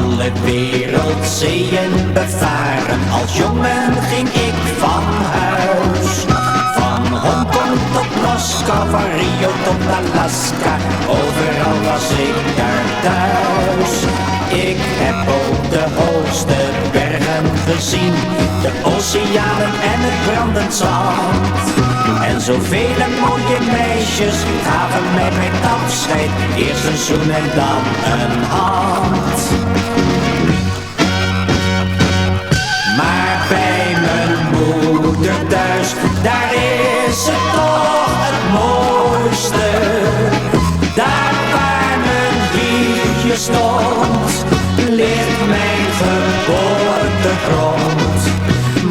alle wereldzeeën bevaren. Als jongen ging ik van huis. Van Hongkong tot Moskou, van Rio tot Alaska. Overal was ik daar thuis. Ik heb ook de hoogste bergen gezien, de oceanen en het brandend zand. En zoveel mooie meisjes gaven mij bij het afscheid eerst een zoen en dan een hand. Maar bij mijn moeder thuis, daar is het toch het mooiste. Daar waar mijn wiegje stond, ligt mijn geboortegrond.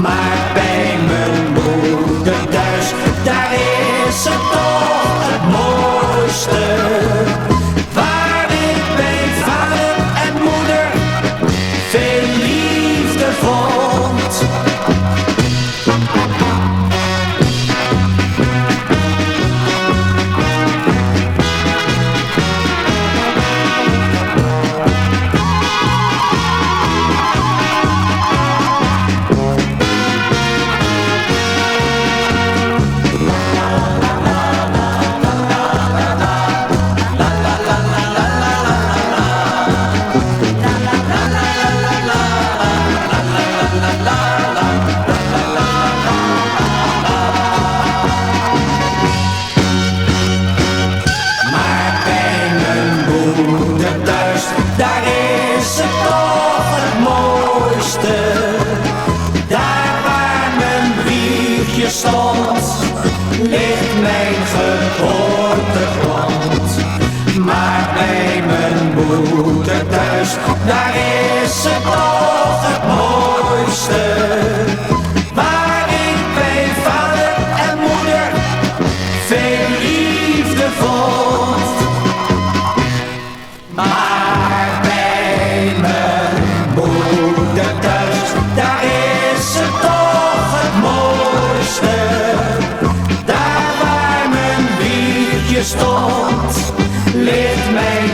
Maar bij mijn moeder thuis, daar is het toch het mooiste. Waar ik bij vader en moeder veel liefde vond. Daar is het toch het mooiste. Daar waar mijn wiegje stond, ligt mijn geboortegrond. Maar bij mijn moeder thuis, daar is het toch het mooiste. Waar ik bij vader en moeder veel liefde vond. Maar bij mijn moeder thuis, daar is het toch het mooiste. Daar waar mijn wiegje stond, ligt mijn